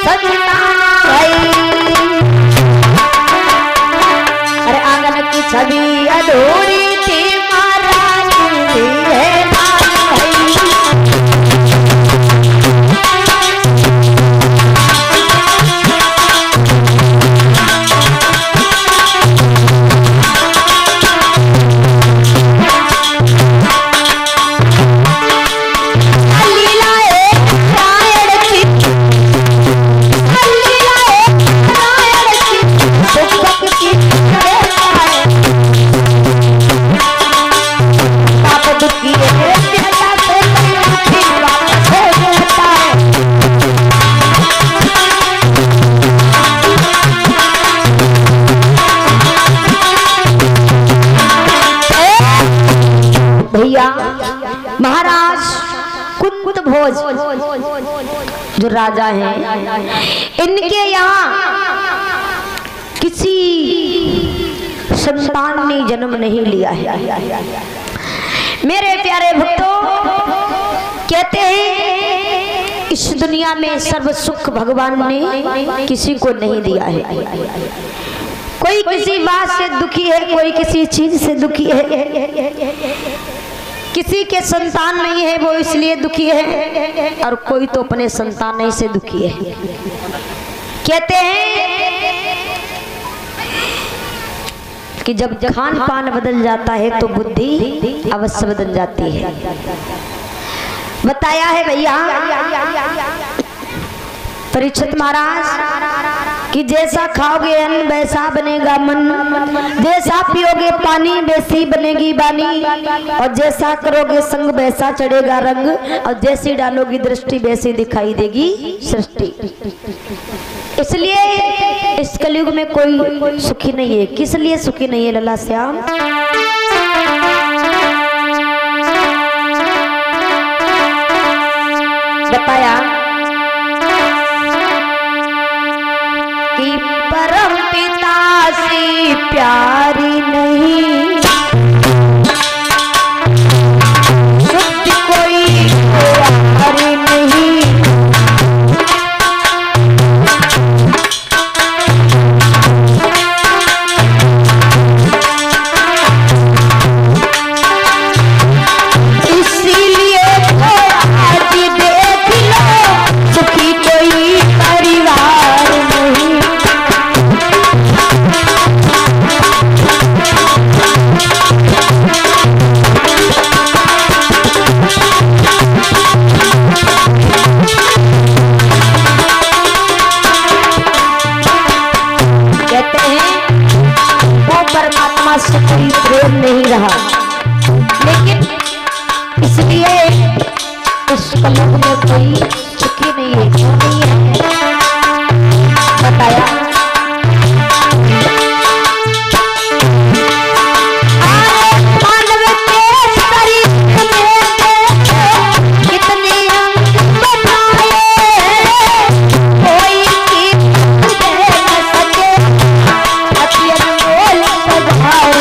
संतान है। अरे आंगन की छवि अधूरी थी महारानी थी है भाई। भैया महाराज कुंत भोज जो राजा हैं, इनके यहाँ किसी संतान ने जन्म नहीं लिया है। मेरे प्यारे भक्तों, कहते हैं इस दुनिया में सर्व सुख भगवान ने किसी को नहीं दिया है। कोई किसी बात से दुखी है, कोई किसी चीज से दुखी है, किसी के संतान नहीं है वो इसलिए दुखी है, और कोई तो अपने संतान नहीं से दुखी है। कहते हैं कि जब खान पान बदल जाता है तो बुद्धि अवश्य बदल जाती है। बताया है भैया परीक्षित महाराज कि जैसा खाओगे अन्न वैसा बनेगा मन, जैसा पियोगे पानी वैसी बनेगी वाणी, और जैसा करोगे संग वैसा चढ़ेगा रंग, और जैसी डालोगी दृष्टि वैसी दिखाई देगी सृष्टि। इसलिए इस कलयुग में कोई सुखी नहीं है। किस लिए सुखी नहीं है लला श्याम? बताया कि परम पिता से प्यारी नहीं शुद्ध कोई प्यारी नहीं, इसीलिए आज देख लो सुखी कोई परिवार नहीं। कहते हैं वो परमात्मा से कोई प्रेम नहीं रहा, लेकिन इसलिए इस कलयुग में कोई सुखी नहीं है। क्यों नहीं है? बताया मानव के शरीर में कितने अंग बनाए, कोई चीज दे न सके अति अनमोल सभाए।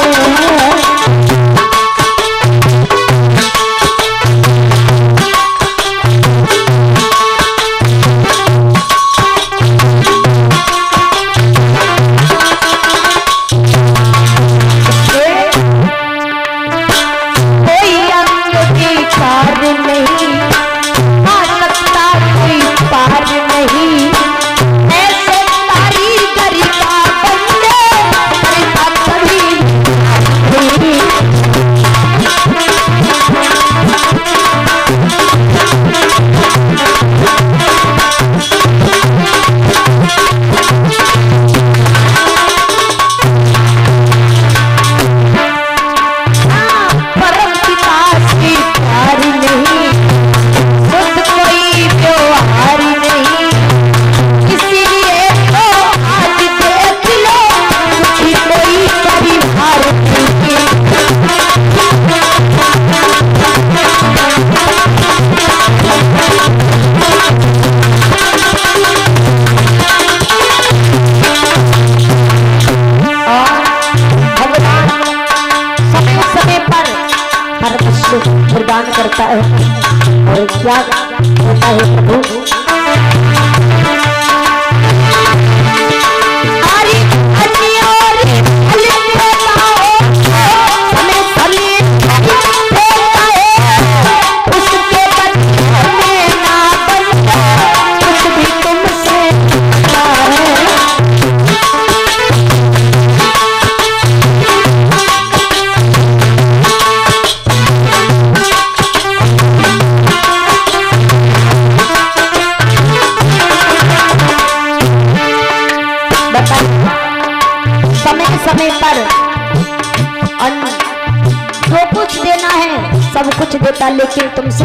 होता, लेकिन तुमसे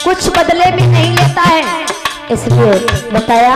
कुछ बदले में नहीं लेता है, इसलिए बताया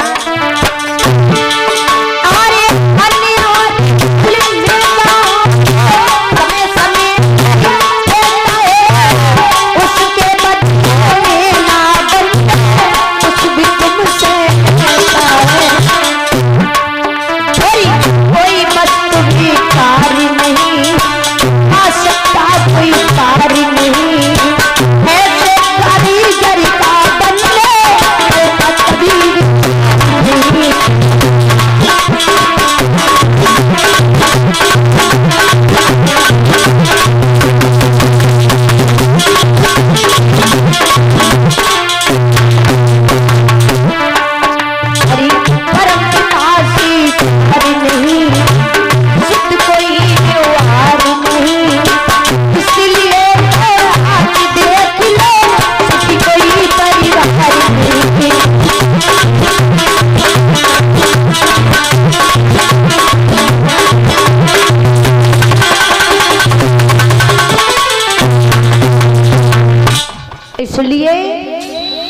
इसलिए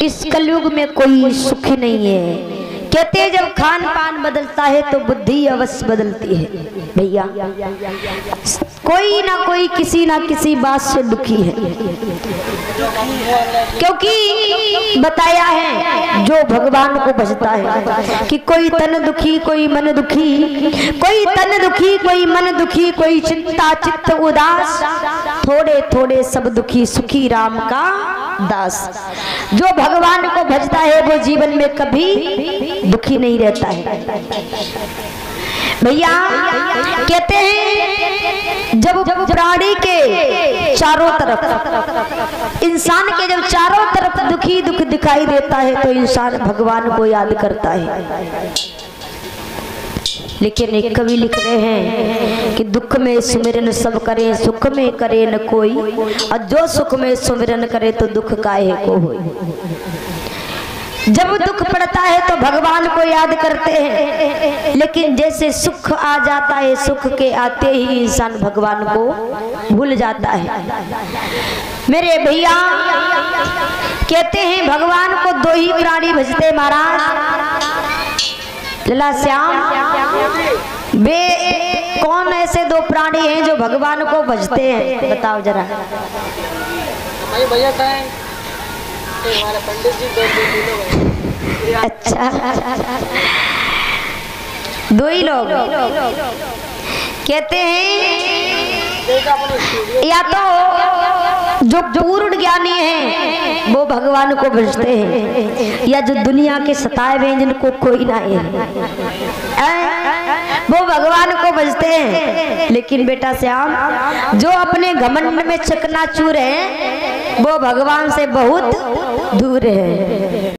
इस कलयुग में कोई सुखी नहीं है। कहते हैं जब खान पान बदलता है तो बुद्धि अवश्य बदलती है। भैया कोई ना कोई किसी ना किसी बात से दुखी है, क्योंकि बताया है जो भगवान को भजता है कि कोई तन दुखी कोई मन दुखी, कोई तन दुखी कोई मन दुखी, कोई चिंता चित्त उदास, थोड़े थोड़े सब दुखी, सुखी राम का दास। जो भगवान को भजता है वो जीवन में कभी दुखी नहीं रहता है। भैया कहते हैं जब प्राणी के चारों तरफ, इंसान के जब चारों तरफ दुखी दुख दिखाई देता है तो इंसान भगवान को याद करता है। लेकिन एक कवि लिख रहे हैं कि दुख में सुमिरन सब करे, सुख में करे न कोई, और जो सुख में सुमिरन करे तो दुख काहे को होई। जब दुख पड़ता है तो भगवान को याद करते हैं, लेकिन जैसे सुख आ जाता है, सुख के आते ही इंसान भगवान को भूल जाता है। मेरे भैया कहते हैं भगवान को दो ही प्राणी भजते महाराज, लला श्याम। वे कौन ऐसे दो प्राणी हैं जो भगवान को भजते हैं, बताओ जरा। अच्छा दो ही लोग कहते हैं, या तो जो पूर्ण ज्ञानी हैं वो भगवान को भजते हैं, या जो दुनिया के सताए हुए जिनको कोई ना है वो भगवान को भजते हैं। लेकिन बेटा श्याम जो अपने घमंड में चकनाचूर है वो भगवान से बहुत दूर है।